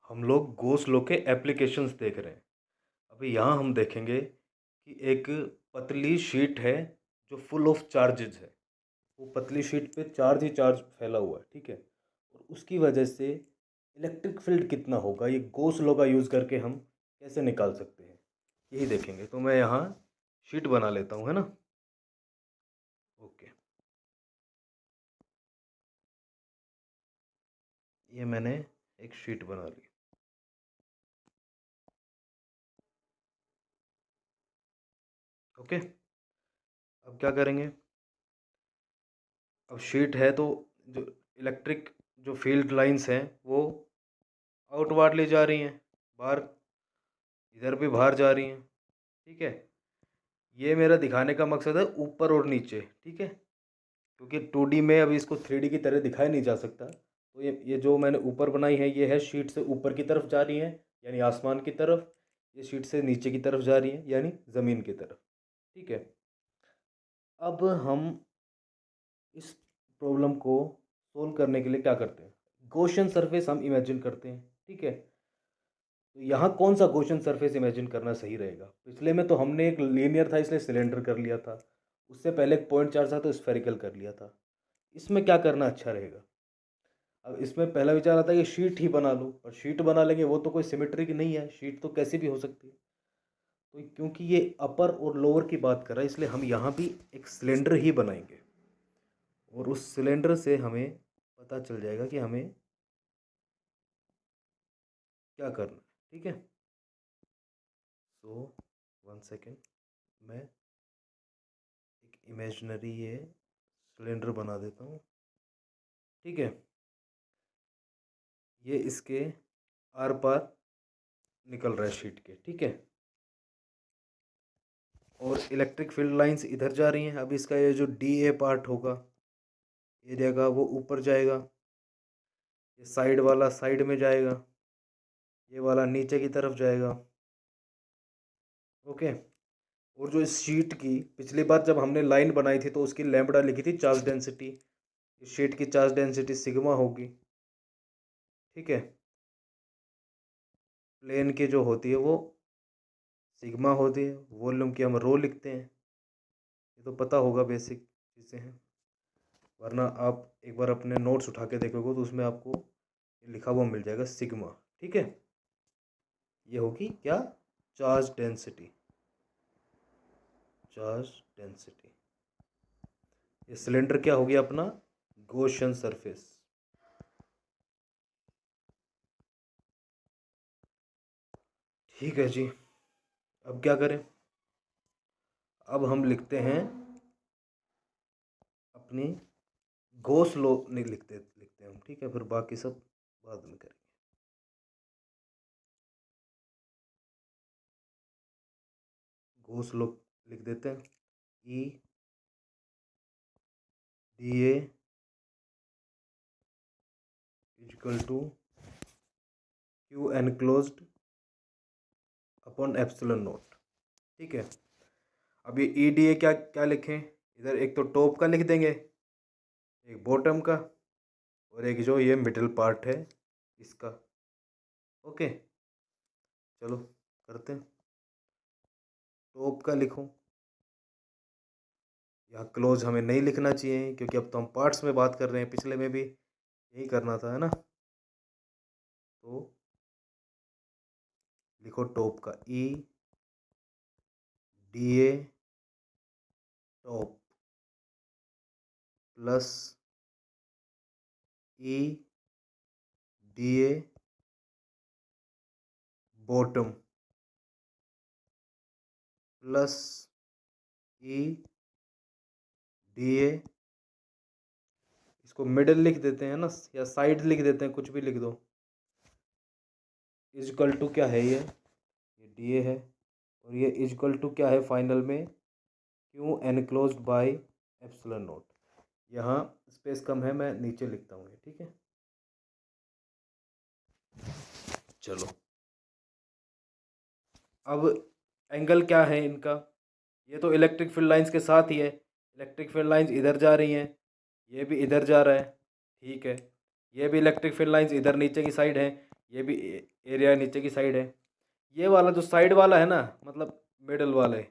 हम लोग गोस लॉ के एप्लीकेशंस देख रहे हैं। अभी यहाँ हम देखेंगे कि एक पतली शीट है जो फुल ऑफ चार्जेज है। वो पतली शीट पे चार्ज ही चार्ज फैला हुआ है, ठीक है। और उसकी वजह से इलेक्ट्रिक फील्ड कितना होगा, ये गोस लॉ का यूज़ करके हम कैसे निकाल सकते हैं, यही देखेंगे। तो मैं यहाँ शीट बना लेता हूँ, है ना। ओके, ये मैंने एक शीट बना ली। ओके, अब क्या करेंगे। अब शीट है तो जो इलेक्ट्रिक जो फील्ड लाइंस हैं वो आउटवार्ड ले जा रही हैं, बाहर, इधर भी बाहर जा रही हैं, ठीक है। ये मेरा दिखाने का मकसद है ऊपर और नीचे, ठीक है। क्योंकि 2D में अभी इसको 3D की तरह दिखाया नहीं जा सकता, तो ये जो मैंने ऊपर बनाई है ये है शीट से ऊपर की तरफ जा रही है यानी आसमान की तरफ, ये शीट से नीचे की तरफ जा रही है यानी ज़मीन की तरफ, ठीक है। अब हम इस प्रॉब्लम को सोल्व करने के लिए क्या करते हैं, गॉसियन सरफेस हम इमेजिन करते हैं, ठीक है। तो यहाँ कौन सा गॉसियन सरफेस इमेजिन करना सही रहेगा। पिछले में तो हमने एक लीनियर था इसलिए सिलेंडर कर लिया था, उससे पहले एक पॉइंट चार्ज था तो स्फेरिकल कर लिया था। इसमें क्या करना अच्छा रहेगा। अब इसमें पहला विचार आता है कि शीट ही बना लूँ, पर शीट बना लेंगे वो तो कोई सिमेट्रिक नहीं है, शीट तो कैसी भी हो सकती है। तो क्योंकि ये अपर और लोअर की बात कर रहा है इसलिए हम यहाँ भी एक सिलेंडर ही बनाएंगे, और उस सिलेंडर से हमें पता चल जाएगा कि हमें क्या करना है, ठीक है। सो 1 सेकेंड, मैं एक इमेजिनरी ये सिलेंडर बना देता हूँ, ठीक है। ये इसके आर पार निकल रहा है शीट के, ठीक है। और इलेक्ट्रिक फील्ड लाइंस इधर जा रही हैं। अब इसका ये जो DA पार्ट होगा एरिया का वो ऊपर जाएगा, ये साइड वाला साइड में जाएगा, ये वाला नीचे की तरफ जाएगा, ओके। और जो इस शीट की पिछली बार जब हमने लाइन बनाई थी तो उसकी लैम्बडा लिखी थी चार्ज डेंसिटी, इस शीट की चार्ज डेंसिटी सिग्मा होगी, ठीक है। प्लेन की जो होती है वो सिग्मा होती है, वॉल्यूम की हम रो लिखते हैं। ये तो पता होगा, बेसिक चीज़ें हैं। वरना आप एक बार अपने नोट्स उठा के देखोगे तो उसमें आपको लिखा हुआ मिल जाएगा सिग्मा, ठीक है। ये होगी क्या, चार्ज डेंसिटी, चार्ज डेंसिटी। ये सिलेंडर क्या हो गया अपना, गॉसियन सरफेस, ठीक है जी। अब क्या करें, अब हम लिखते हैं अपनी गॉस लॉ, नहीं लिखते हैं हम, ठीक है। फिर बाकी सब बाद में करेंगे। गॉस लॉ लिख देते हैं, E/dA equal to Q enclosed upon epsilon naught, ठीक है। अब ये EDA क्या क्या लिखें, इधर एक तो टॉप का लिख देंगे, एक बॉटम का, और एक जो ये मिडिल पार्ट है इसका, ओके। चलो करते हैं, टॉप का लिखूं, यहाँ क्लोज हमें नहीं लिखना चाहिए क्योंकि अब तो हम पार्ट्स में बात कर रहे हैं, पिछले में भी यही करना था, है ना। तो लिखो टॉप का, E/dA top plus E/dA bottom plus E/dA, इसको मिडिल लिख देते हैं ना, या साइड लिख देते हैं, कुछ भी लिख दो। इजकल टू क्या है, ये DA है, और ये इजकल टू क्या है फाइनल में, Q enclosed bye epsilon not. यहाँ स्पेस कम है, मैं नीचे लिखता हूँ ये, ठीक है। चलो, अब एंगल क्या है इनका, ये तो इलेक्ट्रिक फील्ड लाइंस के साथ ही है, इलेक्ट्रिक फील्ड लाइंस इधर जा रही हैं, ये भी इधर जा रहा है, ठीक है। ये भी इलेक्ट्रिक फील्ड लाइंस इधर नीचे की साइड है, ये भी एरिया नीचे की साइड है। ये वाला जो साइड वाला है ना, मतलब मिडल वाले,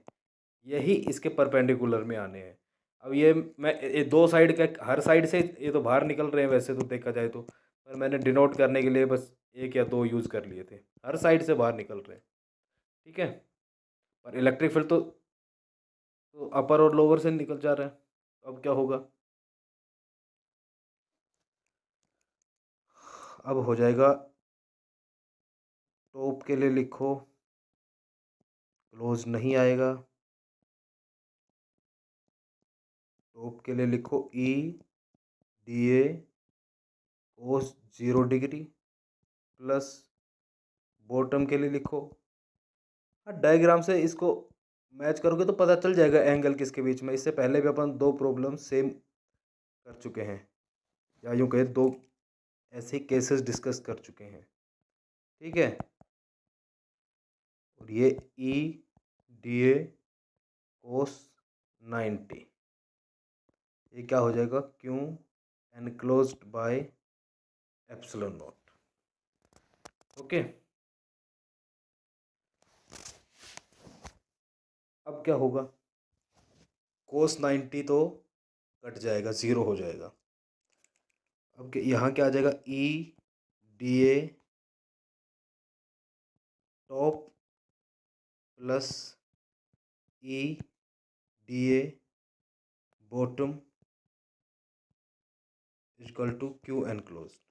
यही इसके परपेंडिकुलर में आने हैं। अब ये मैं ये दो साइड के हर साइड से ये तो बाहर निकल रहे हैं वैसे तो देखा जाए तो, पर मैंने डिनोट करने के लिए बस एक या दो यूज़ कर लिए थे। हर साइड से बाहर निकल रहे हैं, ठीक है। पर इलेक्ट्रिक फील्ड तो अपर और लोअर से निकल जा रहा है। तो अब क्या होगा, अब हो जाएगा, टॉप के लिए लिखो क्लोज नहीं आएगा, टॉप के लिए लिखो ई डी ए कोस 0 डिग्री प्लस बॉटम के लिए लिखो, हाँ डायग्राम से इसको मैच करोगे तो पता चल जाएगा एंगल किसके बीच में। इससे पहले भी अपन दो प्रॉब्लम सेम कर चुके हैं, या यूँ कहे दो ऐसे केसेस डिस्कस कर चुके हैं, ठीक है। और ये ई डी ए कोस 90, ये क्या हो जाएगा, Q enclosed bye epsilon not, okay. अब क्या होगा, कोस 90 तो कट जाएगा, ज़ीरो हो जाएगा। अब यहाँ क्या आ जाएगा, E D A top plus E D A bottom equal to Q enclosed.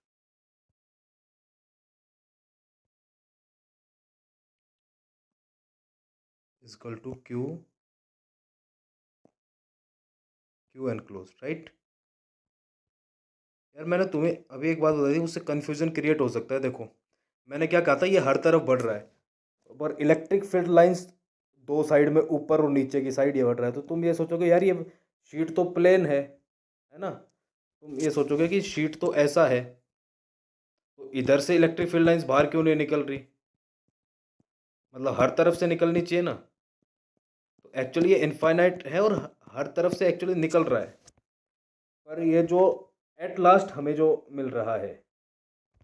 Equal to Q enclosed, right. यार मैंने तुम्हें अभी एक बात बताई थी, उससे कन्फ्यूजन क्रिएट हो सकता है। देखो मैंने क्या कहा था, ये हर तरफ बढ़ रहा है, पर इलेक्ट्रिक फील्ड लाइंस दो साइड में, ऊपर और नीचे की साइड ये बढ़ रहा है। तो तुम ये सोचोगे यार ये शीट तो प्लेन है ना, तुम ये सोचोगे कि शीट तो ऐसा है, तो इधर से इलेक्ट्रिक फील्ड लाइंस बाहर क्यों नहीं निकल रही, मतलब हर तरफ से निकलनी चाहिए ना। तो एक्चुअली ये इनफाइनाइट है और हर तरफ से एक्चुअली निकल रहा है, पर ये जो एट लास्ट हमें जो मिल रहा है,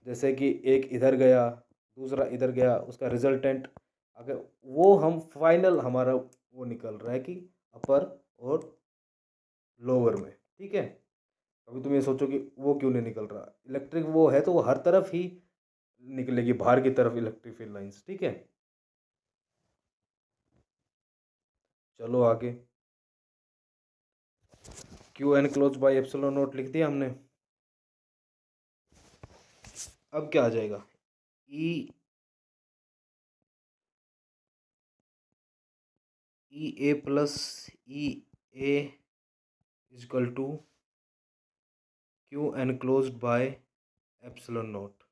जैसे कि एक इधर गया दूसरा इधर गया, उसका रिजल्टेंट अगर वो हम फाइनल हमारा वो निकल रहा है कि अपर और लोअर में, ठीक है। अभी तुम ये सोचो कि वो क्यों नहीं निकल रहा, इलेक्ट्रिक वो है तो वो हर तरफ ही निकलेगी बाहर की तरफ इलेक्ट्रिक फील्ड लाइंस, ठीक है। चलो आगे, q enclosed by epsilon naught लिख दिया हमने। अब क्या आ जाएगा, e a plus e a equal to q enclosed by epsilon naught.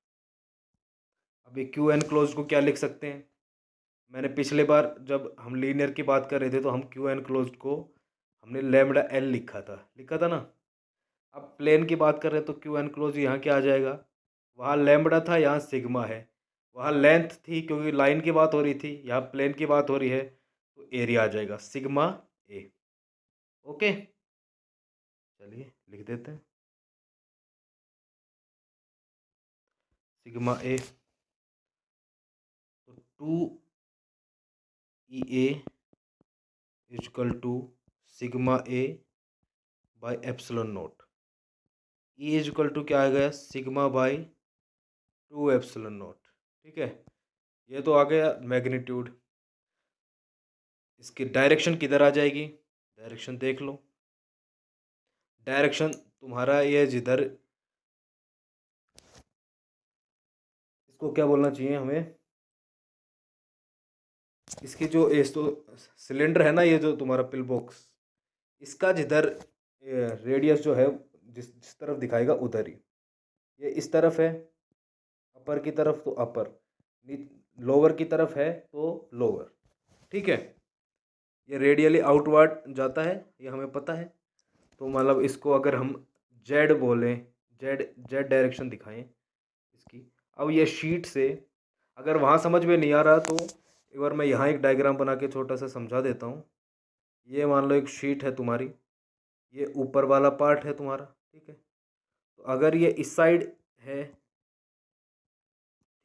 अब ये क्यू एन क्लोज को क्या लिख सकते हैं, मैंने पिछले बार जब हम लीनियर की बात कर रहे थे तो हम क्यू एन क्लोज को हमने लैम्डा एल लिखा था ना। अब प्लेन की बात कर रहे हैं तो क्यू एन क्लोज यहाँ क्या आ जाएगा, वहाँ लैम्बडा था यहाँ सिग्मा है, वहाँ लेंथ थी क्योंकि लाइन की बात हो रही थी, यहाँ प्लेन की बात हो रही है, तो एरिया आ जाएगा सिग्मा ए, ओके। चलिए लिख देते हैं सिग्मा ए, तो 2 E a equal to sigma a by epsilon naught. E equal to क्या आ गया, सिग्मा बाई 2 एप्सिलॉन नोट, ठीक है। ये तो आ गया मैग्नीट्यूड। इसकी डायरेक्शन किधर आ जाएगी, डायरेक्शन देख लो, डायरेक्शन तुम्हारा ये जिधर, इसको क्या बोलना चाहिए हमें, इसकी जो इस तो सिलेंडर है ना, ये जो तुम्हारा पिल बॉक्स, इसका जिधर रेडियस जो है जिस जिस तरफ दिखाएगा उधर ही, ये इस तरफ है अपर की तरफ तो अपर, लोअर की तरफ है तो लोअर, ठीक है। ये रेडियली आउटवर्ड जाता है, ये हमें पता है। तो मतलब इसको अगर हम जेड बोलें, जेड जेड डायरेक्शन दिखाएं इसकी। अब ये शीट से अगर वहाँ समझ में नहीं आ रहा तो एक बार मैं यहाँ एक डायग्राम बना के छोटा सा समझा देता हूँ। ये मान लो एक शीट है तुम्हारी, ये ऊपर वाला पार्ट है तुम्हारा, ठीक है। तो अगर ये इस साइड है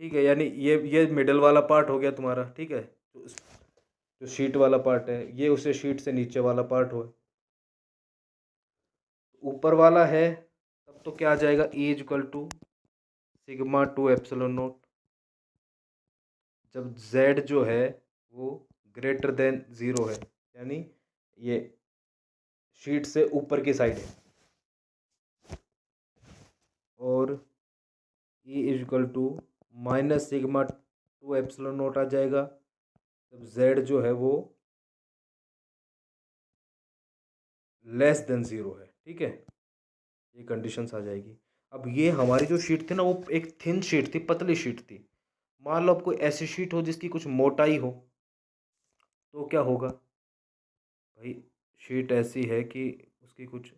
ठीक है, यानी ये मिडल वाला पार्ट हो गया तुम्हारा, ठीक है। जो शीट वाला पार्ट है ये उसे शीट से नीचे वाला पार्ट हो, ऊपर वाला है, तब तो क्या आ जाएगा, E equal to sigma two epsilon naught. जब Z जो है वो ग्रेटर देन 0 है, यानी ये शीट से ऊपर की साइड है, और E equal to minus sigma two epsilon naught आ जाएगा जब Z जो है वो लेस देन 0 है, ठीक है। ये कंडीशंस आ जाएगी। अब ये हमारी जो शीट थी ना वो एक थिन शीट थी, पतली शीट थी। मान लो अब कोई ऐसी शीट हो जिसकी कुछ मोटाई हो, तो क्या होगा भाई, शीट ऐसी है कि उसकी कुछ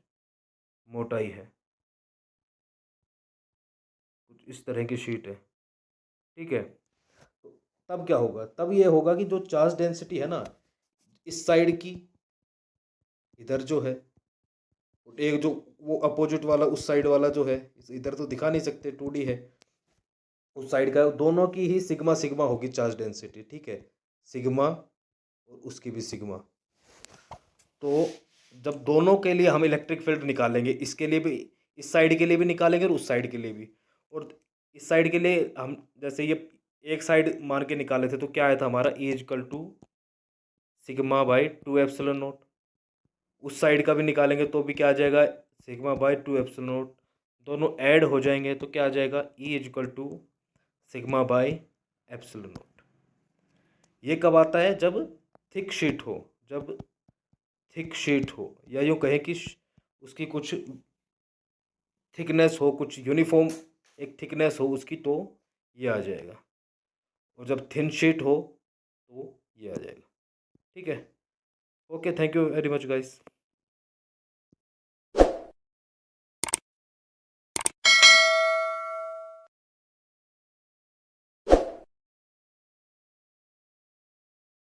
मोटाई है, कुछ इस तरह की शीट है, ठीक है। तो तब क्या होगा, तब ये होगा कि जो चार्ज डेंसिटी है ना इस साइड की, इधर जो है, एक जो वो अपोजिट वाला उस साइड वाला जो है, इधर तो दिखा नहीं सकते 2D है, उस साइड का दोनों की ही सिग्मा सिग्मा होगी चार्ज डेंसिटी, ठीक है। सिग्मा और उसकी भी सिग्मा। तो जब दोनों के लिए हम इलेक्ट्रिक फील्ड निकालेंगे, इसके लिए भी, इस साइड के लिए भी निकालेंगे और उस साइड के लिए भी, और इस साइड के लिए हम जैसे ये एक साइड मान के निकाले थे तो क्या आया था हमारा, E equal to sigma by two epsilon naught. उस साइड का भी निकालेंगे तो भी क्या आ जाएगा, sigma by two epsilon naught. दोनों ऐड हो जाएंगे तो क्या आ जाएगा, E equal to sigma by epsilon naught. ये कब आता है, जब थिक शीट हो, जब थिक शीट हो, या यूँ कहें कि उसकी कुछ थिकनेस हो, कुछ यूनिफॉर्म एक थिकनेस हो उसकी, तो ये आ जाएगा। और जब थिन शीट हो तो ये आ जाएगा, ठीक है। Okay, thank you very much guys.